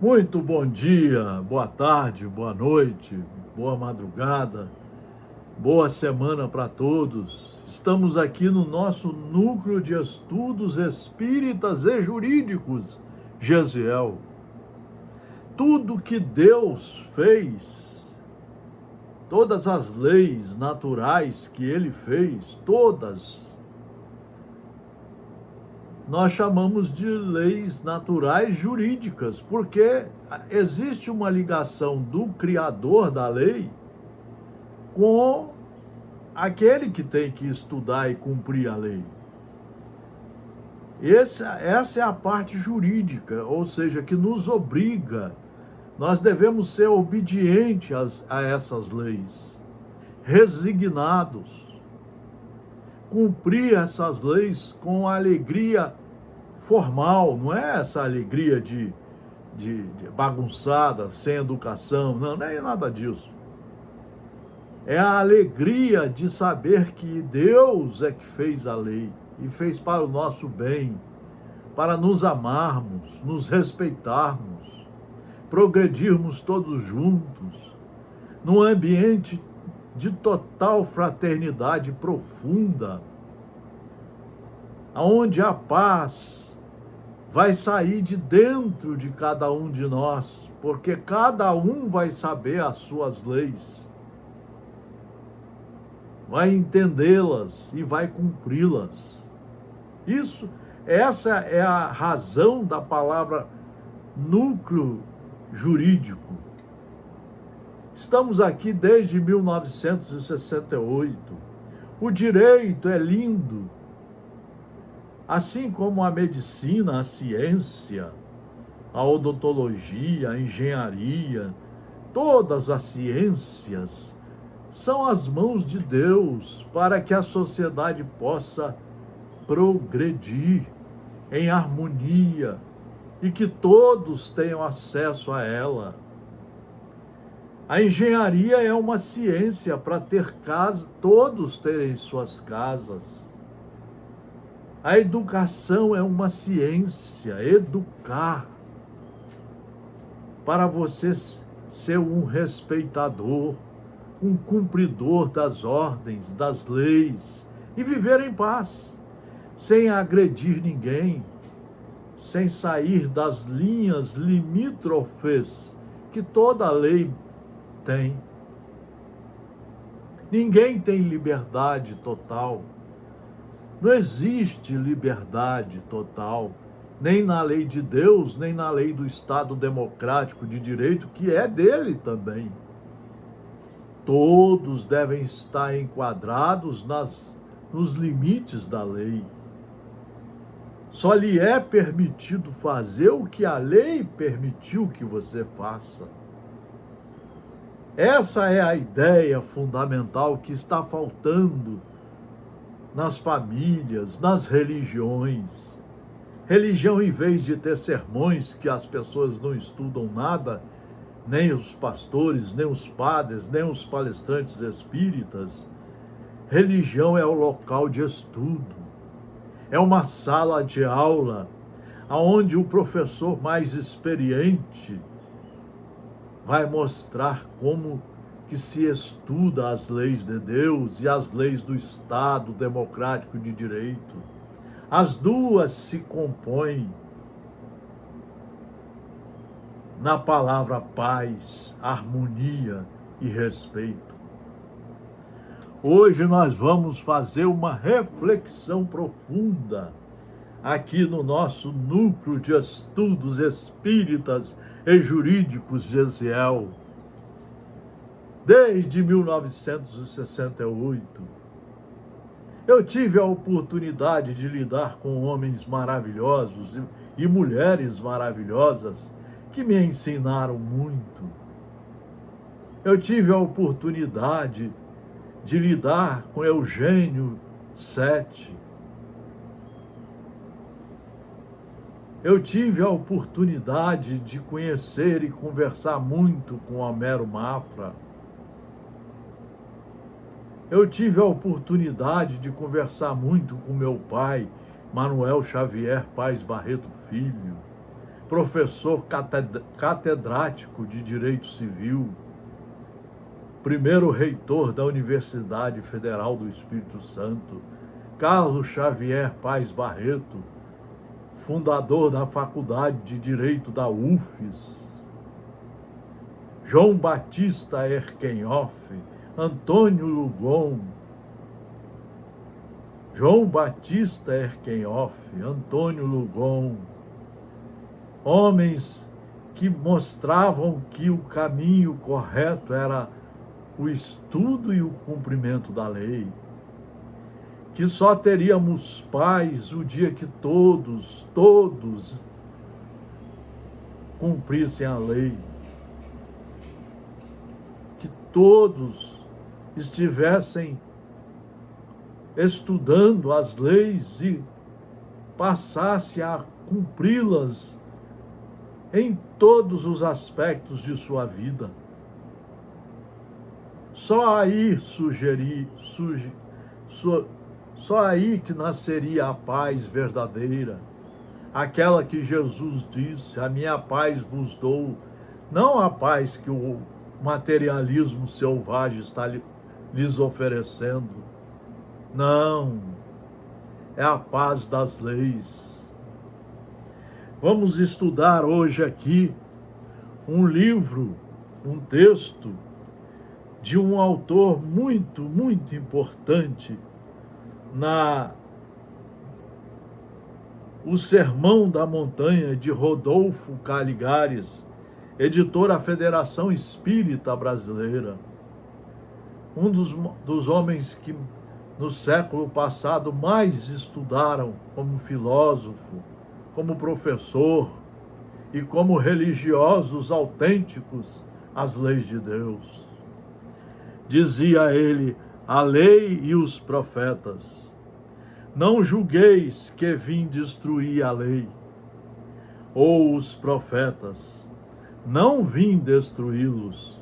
Muito bom dia, boa tarde, boa noite, boa madrugada, boa semana para todos. Estamos aqui no nosso núcleo de estudos espíritas e jurídicos, Gesiel. Tudo que Deus fez, todas as leis naturais que Ele fez, todas, nós chamamos de leis naturais jurídicas, porque existe uma ligação do criador da lei com aquele que tem que estudar e cumprir a lei. Essa é a parte jurídica, ou seja, que nos obriga. Nós devemos ser obedientes a essas leis, resignados, cumprir essas leis com alegria formal, não é essa alegria de bagunçada, sem educação, não é nada disso. É a alegria de saber que Deus é que fez a lei e fez para o nosso bem, para nos amarmos, nos respeitarmos, progredirmos todos juntos, num ambiente de total fraternidade profunda, onde a paz vai sair de dentro de cada um de nós, porque cada um vai saber as suas leis, vai entendê-las e vai cumpri-las. Essa é a razão da palavra núcleo jurídico. Estamos aqui desde 1968. O direito é lindo, assim como a medicina, a ciência, a odontologia, a engenharia, todas as ciências são as mãos de Deus para que a sociedade possa progredir em harmonia e que todos tenham acesso a ela. A engenharia é uma ciência para ter casa, todos terem suas casas. A educação é uma ciência, educar, para você ser um respeitador, um cumpridor das ordens, das leis, e viver em paz, sem agredir ninguém, sem sair das linhas limítrofes que toda lei tem. Ninguém tem liberdade total. Não existe liberdade total, nem na lei de Deus, nem na lei do Estado democrático de direito, que é dele também. Todos devem estar enquadrados nos limites da lei. Só lhe é permitido fazer o que a lei permitiu que você faça. Essa é a ideia fundamental que está faltando nas famílias, nas religiões. Religião, em vez de ter sermões que as pessoas não estudam nada, nem os pastores, nem os padres, nem os palestrantes espíritas, religião é o local de estudo. É uma sala de aula onde o professor mais experiente vai mostrar como que se estuda as leis de Deus e as leis do Estado democrático de direito. As duas se compõem na palavra paz, harmonia e respeito. Hoje nós vamos fazer uma reflexão profunda aqui no nosso núcleo de estudos espíritas e jurídicos Gesiel. Desde 1968, eu tive a oportunidade de lidar com homens maravilhosos e mulheres maravilhosas que me ensinaram muito. Eu tive a oportunidade de lidar com Eugênio Sete. Eu tive a oportunidade de conhecer e conversar muito com Homero Mafra. Eu tive a oportunidade de conversar muito com meu pai, Manuel Xavier Paes Barreto Filho, professor catedrático de Direito Civil, primeiro reitor da Universidade Federal do Espírito Santo, Carlos Xavier Paes Barreto, fundador da Faculdade de Direito da UFES, João Batista Erkenhoff, Antônio Lugon, João Batista Erkenhoff, Antônio Lugon, homens que mostravam que o caminho correto era o estudo e o cumprimento da lei, que só teríamos paz o dia que todos cumprissem a lei, que todos estivessem estudando as leis e passassem a cumpri-las em todos os aspectos de sua vida. Só aí só aí que nasceria a paz verdadeira, aquela que Jesus disse: a minha paz vos dou, não a paz que o materialismo selvagem está lhes oferecendo. Não, é a paz das leis. Vamos estudar hoje aqui um livro, um texto de um autor muito importante O Sermão da Montanha, de Rodolfo Caligares, editor da Federação Espírita Brasileira. Um dos homens que no século passado mais estudaram como filósofo, como professor e como religiosos autênticos as leis de Deus. Dizia ele: a lei e os profetas. Não julgueis que vim destruir a lei, ou os profetas. Não vim destruí-los,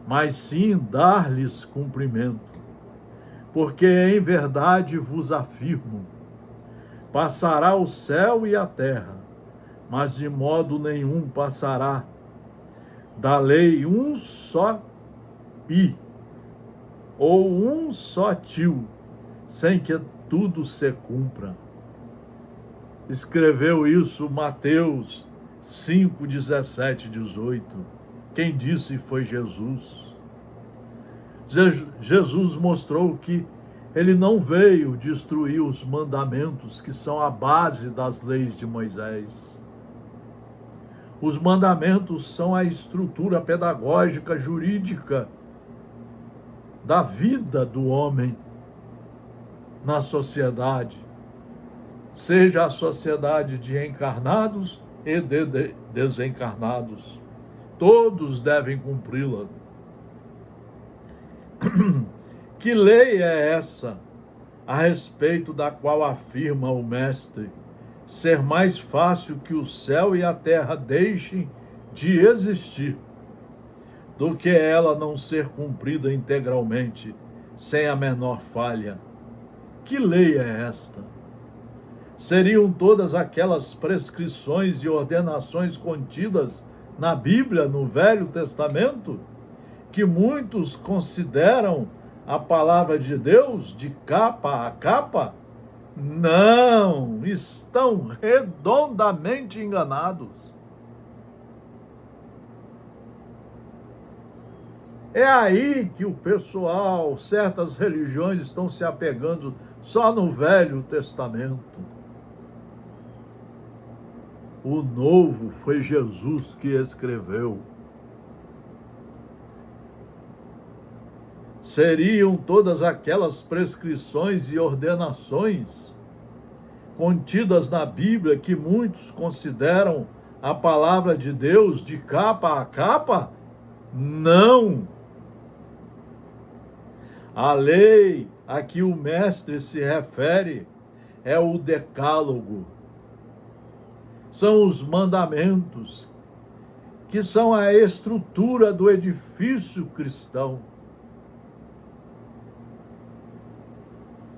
mas sim dar-lhes cumprimento. Porque em verdade vos afirmo, passará o céu e a terra, mas de modo nenhum passará da lei um só i, ou um só tio, sem que tudo se cumpra. Escreveu isso Mateus 5, 17, 18. Quem disse foi Jesus. Jesus mostrou que ele não veio destruir os mandamentos que são a base das leis de Moisés. Os mandamentos são a estrutura pedagógica, jurídica da vida do homem na sociedade, seja a sociedade de encarnados e de desencarnados. Todos devem cumpri-la. Que lei é essa, a respeito da qual afirma o Mestre ser mais fácil que o céu e a terra deixem de existir, do que ela não ser cumprida integralmente, sem a menor falha? Que lei é esta? Seriam todas aquelas prescrições e ordenações contidas na Bíblia, no Velho Testamento, que muitos consideram a palavra de Deus de capa a capa? Não, estão redondamente enganados. É aí que o pessoal, certas religiões estão se apegando só no Velho Testamento. O Novo foi Jesus que escreveu. Seriam todas aquelas prescrições e ordenações contidas na Bíblia que muitos consideram a palavra de Deus de capa a capa? Não! A lei a que o Mestre se refere é o Decálogo. São os mandamentos que são a estrutura do edifício cristão.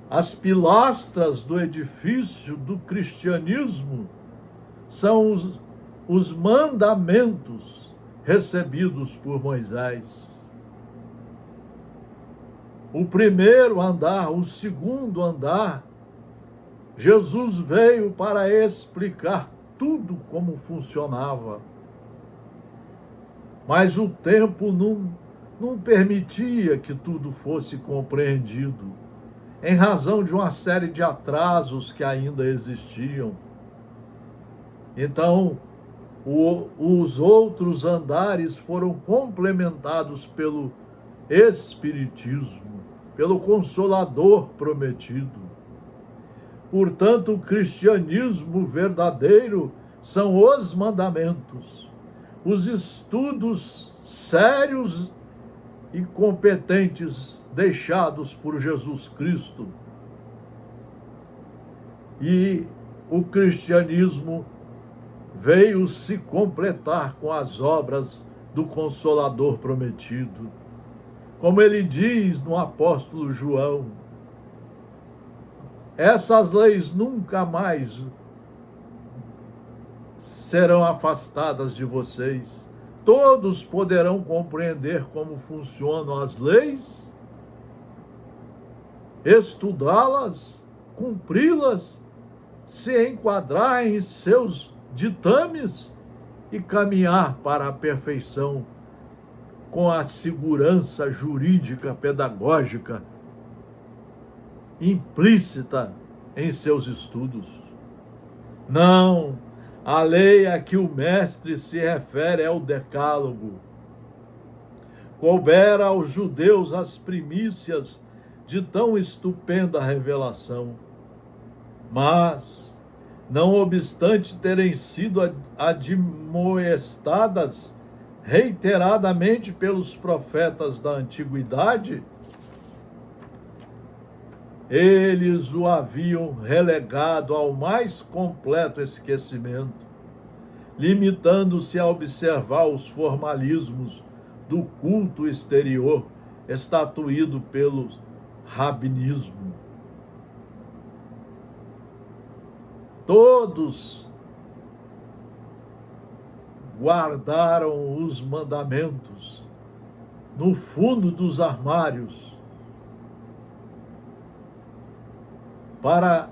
As pilastras do edifício do cristianismo são os mandamentos recebidos por Moisés. O primeiro andar, o segundo andar, Jesus veio para explicar tudo como funcionava. Mas o tempo não permitia que tudo fosse compreendido, em razão de uma série de atrasos que ainda existiam. Então, os outros andares foram complementados pelo Espiritismo, pelo Consolador prometido. Portanto, o cristianismo verdadeiro são os mandamentos, os estudos sérios e competentes deixados por Jesus Cristo. E o cristianismo veio se completar com as obras do Consolador prometido. Como ele diz no apóstolo João, essas leis nunca mais serão afastadas de vocês. Todos poderão compreender como funcionam as leis, estudá-las, cumpri-las, se enquadrar em seus ditames e caminhar para a perfeição com a segurança jurídica pedagógica implícita em seus estudos. Não, a lei a que o mestre se refere é o Decálogo. Coubera aos judeus as primícias de tão estupenda revelação, mas, não obstante terem sido admoestadas reiteradamente pelos profetas da antiguidade, eles o haviam relegado ao mais completo esquecimento, limitando-se a observar os formalismos do culto exterior estatuído pelo rabinismo. Todos guardaram os mandamentos no fundo dos armários para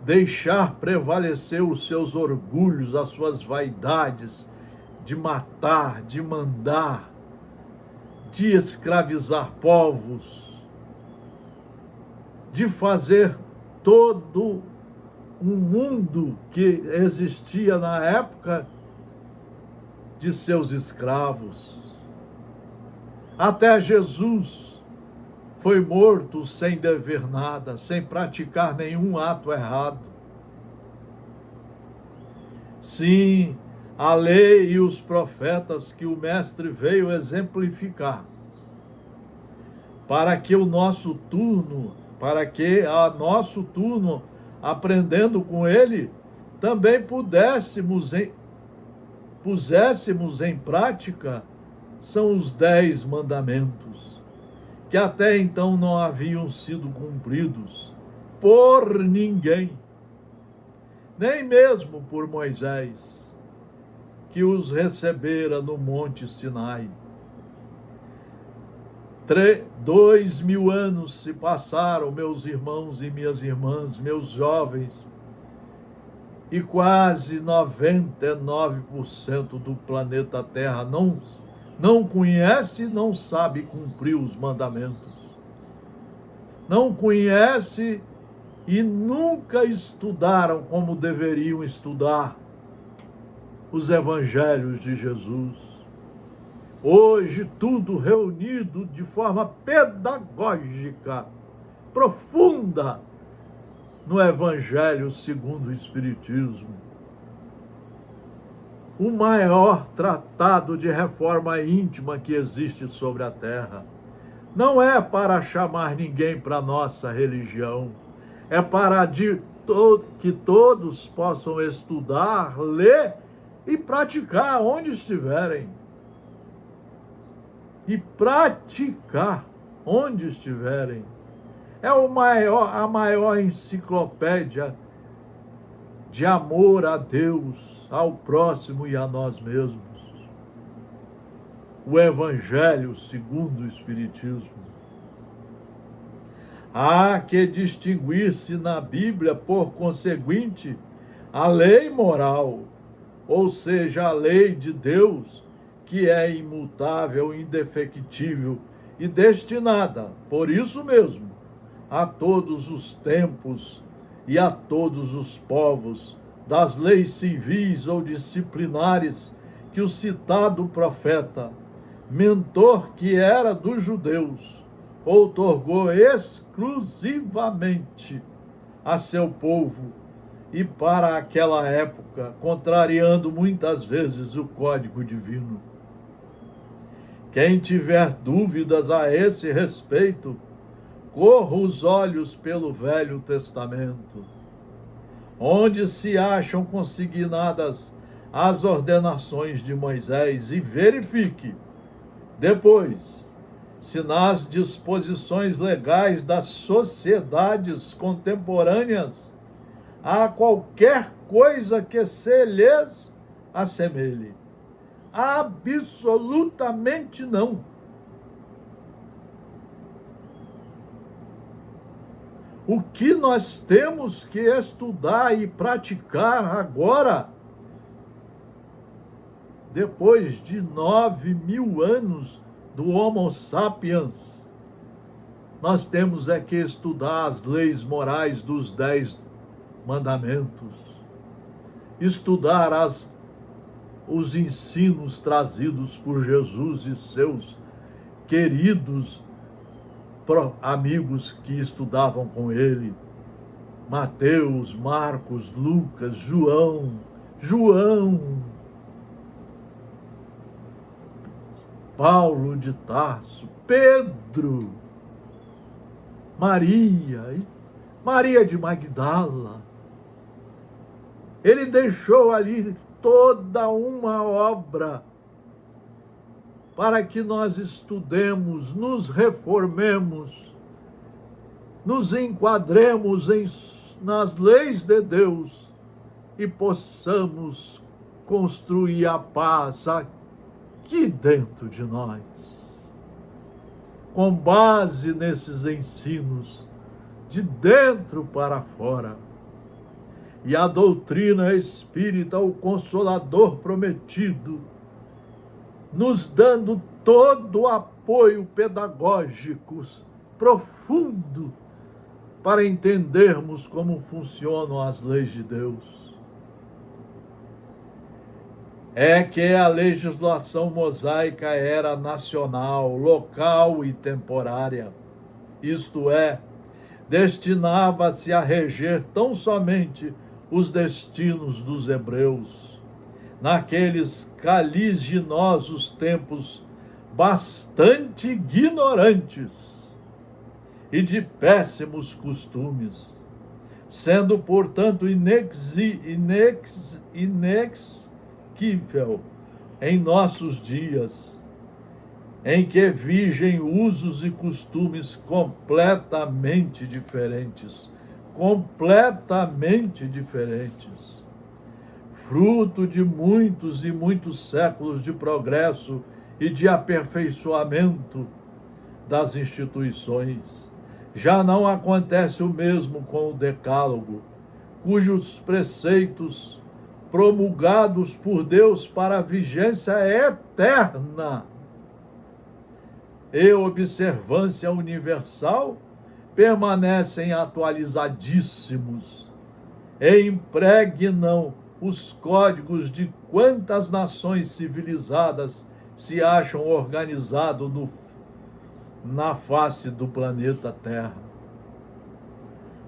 deixar prevalecer os seus orgulhos, as suas vaidades de matar, de mandar, de escravizar povos, de fazer todo um mundo que existia na época de seus escravos. Até Jesus foi morto sem dever nada, sem praticar nenhum ato errado. Sim, a lei e os profetas que o Mestre veio exemplificar, para que a nosso turno, aprendendo com ele, também puséssemos em prática, são os 10 mandamentos, que até então não haviam sido cumpridos por ninguém, nem mesmo por Moisés, que os recebera no Monte Sinai. 2000 anos se passaram, meus irmãos e minhas irmãs, meus jovens, e quase 99% do planeta Terra não conhece, não sabe cumprir os mandamentos. Não conhece e nunca estudaram como deveriam estudar os evangelhos de Jesus. Hoje, tudo reunido de forma pedagógica, profunda, no Evangelho segundo o Espiritismo. O maior tratado de reforma íntima que existe sobre a Terra. Não é para chamar ninguém para a nossa religião, é para que todos possam estudar, ler e praticar onde estiverem. E praticar onde estiverem. É a maior enciclopédia de amor a Deus, ao próximo e a nós mesmos. O Evangelho segundo o Espiritismo. Há que distinguir-se na Bíblia, por conseguinte, a lei moral, ou seja, a lei de Deus, que é imutável, indefectível e destinada, por isso mesmo, a todos os tempos e a todos os povos, das leis civis ou disciplinares que o citado profeta, mentor que era dos judeus, outorgou exclusivamente a seu povo e para aquela época, contrariando muitas vezes o código divino. Quem tiver dúvidas a esse respeito, corra os olhos pelo Velho Testamento, onde se acham consignadas as ordenações de Moisés, e verifique, depois, se nas disposições legais das sociedades contemporâneas há qualquer coisa que se lhes assemelhe. Absolutamente não. O que nós temos que estudar e praticar agora, depois de 9.000 anos do Homo sapiens, nós temos é que estudar as leis morais dos 10 mandamentos, estudar os ensinos trazidos por Jesus e seus queridos amigos que estudavam com ele, Mateus, Marcos, Lucas, João, Paulo de Tarso, Pedro, Maria de Magdala. Ele deixou ali toda uma obra para que nós estudemos, nos reformemos, nos enquadremos nas leis de Deus e possamos construir a paz aqui dentro de nós. Com base nesses ensinos, de dentro para fora. E a doutrina espírita, o Consolador prometido, nos dando todo o apoio pedagógico profundo para entendermos como funcionam as leis de Deus. É que a legislação mosaica era nacional, local e temporária, isto é, destinava-se a reger tão somente os destinos dos hebreus, naqueles caliginosos tempos bastante ignorantes e de péssimos costumes, sendo, portanto, inexequível em nossos dias, em que vigem usos e costumes completamente diferentes, fruto de muitos e muitos séculos de progresso e de aperfeiçoamento das instituições. Já não acontece o mesmo com o Decálogo, cujos preceitos, promulgados por Deus para a vigência eterna e observância universal, permanecem atualizadíssimos e impregnam os códigos de quantas nações civilizadas se acham organizadas na face do planeta Terra.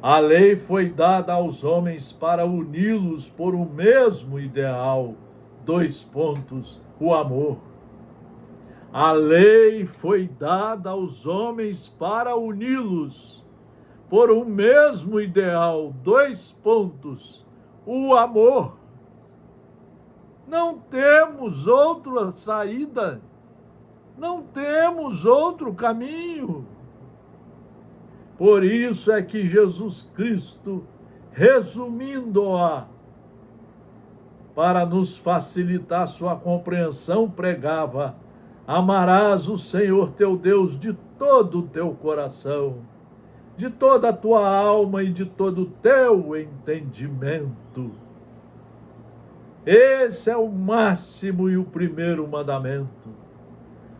A lei foi dada aos homens para uni-los por um mesmo ideal, o amor. A lei foi dada aos homens para uni-los por um mesmo ideal, o amor. Não temos outra saída, não temos outro caminho. Por isso é que Jesus Cristo, resumindo-a para nos facilitar sua compreensão, pregava: amarás o Senhor teu Deus de todo o teu coração, de toda a tua alma e de todo o teu entendimento. Esse é o máximo e o primeiro mandamento.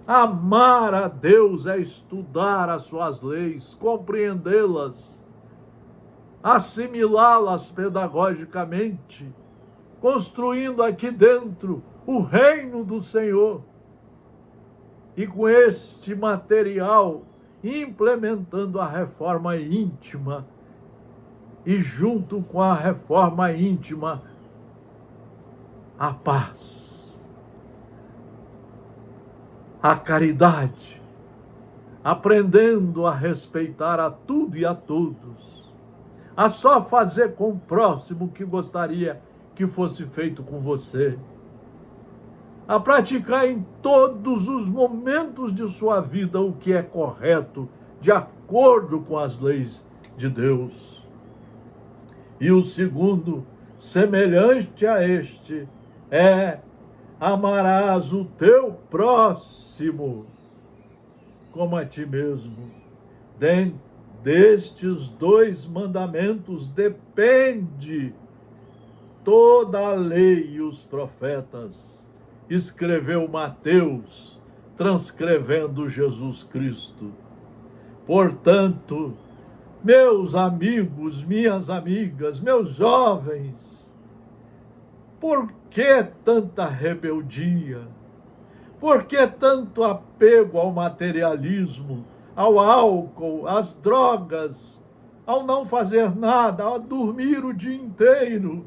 Amar a Deus é estudar as suas leis, compreendê-las, assimilá-las pedagogicamente, construindo aqui dentro o reino do Senhor. E com este material, implementando a reforma íntima, e junto com a reforma íntima, a paz, a caridade, aprendendo a respeitar a tudo e a todos, a só fazer com o próximo o que gostaria que fosse feito com você, a praticar em todos os momentos de sua vida o que é correto, de acordo com as leis de Deus. E o segundo, semelhante a este, é: amarás o teu próximo como a ti mesmo. Destes dois mandamentos depende toda a lei e os profetas, escreveu Mateus, transcrevendo Jesus Cristo. Portanto, meus amigos, minhas amigas, meus jovens, por que tanta rebeldia? Por que tanto apego ao materialismo, ao álcool, às drogas, ao não fazer nada, ao dormir o dia inteiro,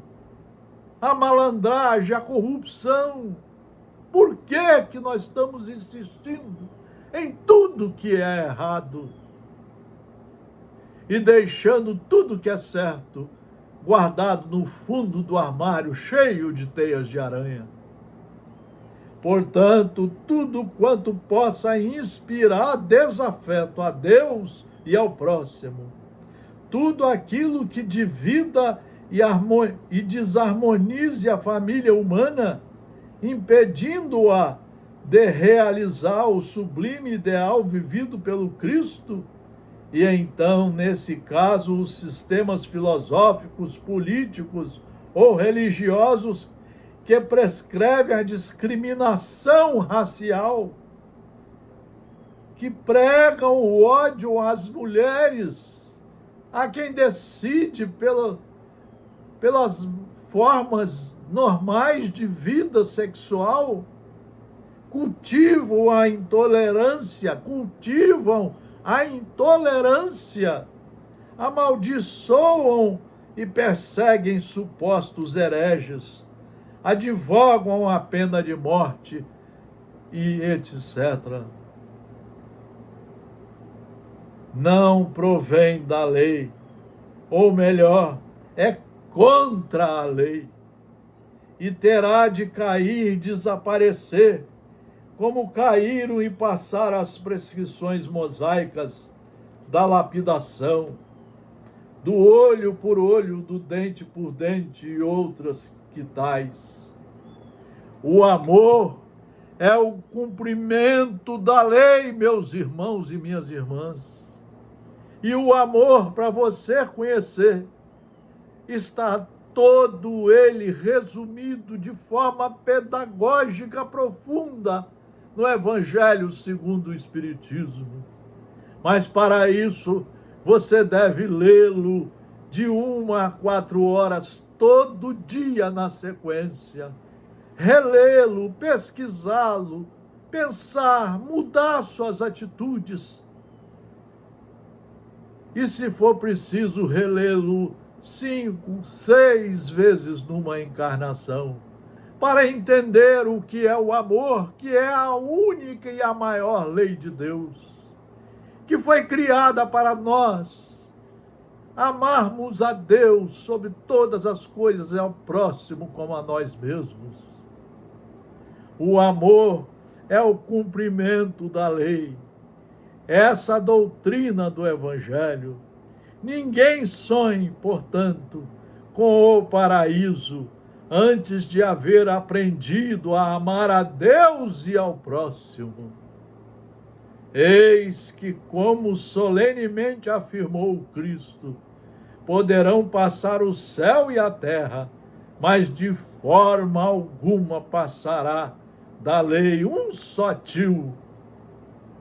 a malandragem, a corrupção? Por que nós estamos insistindo em tudo que é errado e deixando tudo que é certo guardado no fundo do armário, cheio de teias de aranha? Portanto, tudo quanto possa inspirar desafeto a Deus e ao próximo, tudo aquilo que divida e desarmonize a família humana, impedindo-a de realizar o sublime ideal vivido pelo Cristo. E então, nesse caso, os sistemas filosóficos, políticos ou religiosos que prescrevem a discriminação racial, que pregam o ódio às mulheres, a quem decide pelas formas normais de vida sexual, cultivam a intolerância, amaldiçoam e perseguem supostos hereges, advogam a pena de morte e etc. Não provém da lei, ou melhor, é contra a lei, e terá de cair e desaparecer, como caíram e passaram as prescrições mosaicas da lapidação, do olho por olho, do dente por dente e outras que tais. O amor é o cumprimento da lei, meus irmãos e minhas irmãs. E o amor, para você conhecer, está todo ele resumido de forma pedagógica profunda no Evangelho segundo o Espiritismo. Mas para isso, você deve lê-lo de 1 a 4 horas todo dia na sequência. Relê-lo, pesquisá-lo, pensar, mudar suas atitudes. E se for preciso, relê-lo 5, 6 vezes numa encarnação, para entender o que é o amor, que é a única e a maior lei de Deus, que foi criada para nós amarmos a Deus sobre todas as coisas e ao próximo como a nós mesmos. O amor é o cumprimento da lei, essa doutrina do Evangelho. Ninguém sonhe, portanto, com o paraíso, antes de haver aprendido a amar a Deus e ao próximo. Eis que, como solenemente afirmou Cristo, poderão passar o céu e a terra, mas de forma alguma passará da lei um só tio,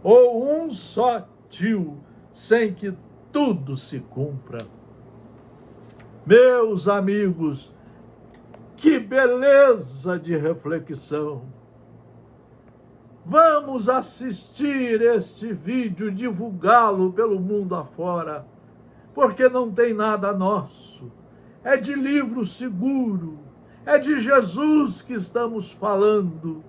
ou um só tio, sem que tudo se cumpra. Meus amigos, que beleza de reflexão! Vamos assistir este vídeo, divulgá-lo pelo mundo afora, porque não tem nada nosso. É de livro seguro, é de Jesus que estamos falando.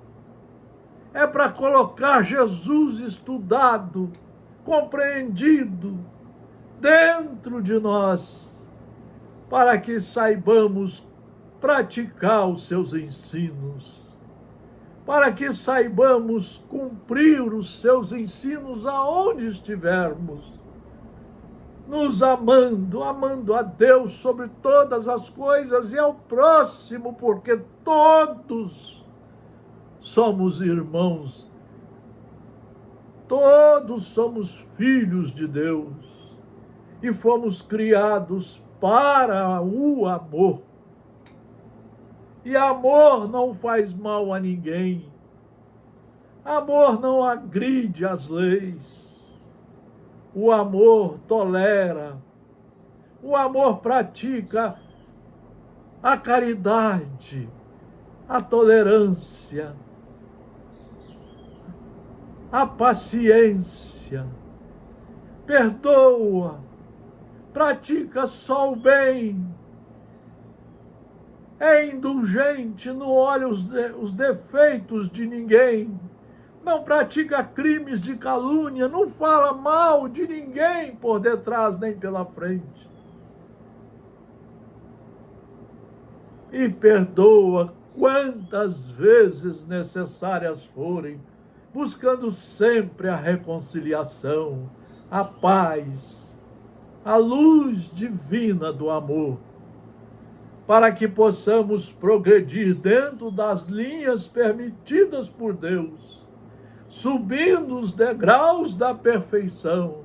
É para colocar Jesus estudado, compreendido dentro de nós, para que saibamos praticar os seus ensinos, para que saibamos cumprir os seus ensinos aonde estivermos, nos amando, amando a Deus sobre todas as coisas e ao próximo, porque todos somos irmãos, todos somos filhos de Deus e fomos criados para o amor. E amor não faz mal a ninguém. Amor não agride as leis. O amor tolera. O amor pratica a caridade, a tolerância, a paciência. Perdoa, pratica só o bem. É indulgente, não olha os defeitos de ninguém, não pratica crimes de calúnia, não fala mal de ninguém por detrás nem pela frente. E perdoa quantas vezes necessárias forem, buscando sempre a reconciliação, a paz, a luz divina do amor, para que possamos progredir dentro das linhas permitidas por Deus, subindo os degraus da perfeição,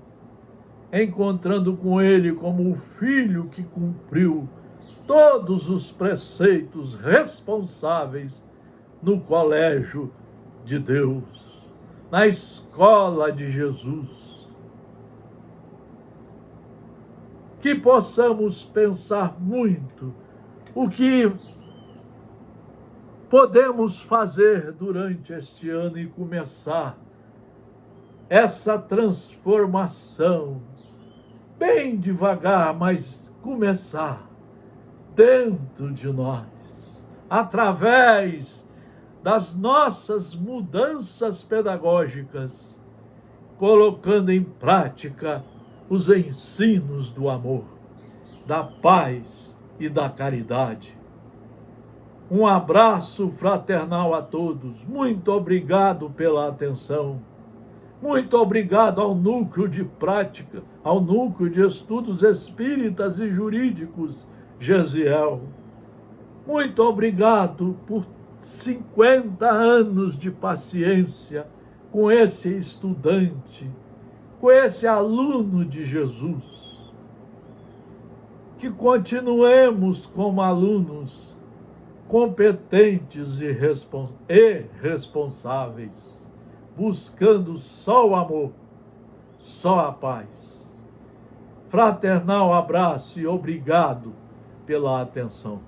encontrando com Ele como o filho que cumpriu todos os preceitos responsáveis no colégio de Deus, na escola de Jesus. Que possamos pensar muito o que podemos fazer durante este ano e começar essa transformação, bem devagar, mas começar dentro de nós, através das nossas mudanças pedagógicas, colocando em prática os ensinos do amor, da paz e da caridade. Um abraço fraternal a todos. Muito obrigado pela atenção. Muito obrigado ao Núcleo de Prática, ao Núcleo de Estudos Espíritas e Jurídicos, Gesiel. Muito obrigado por 50 anos de paciência com esse estudante, com esse aluno de Jesus. Que continuemos como alunos competentes e responsáveis, buscando só o amor, só a paz. Fraternal abraço e obrigado pela atenção.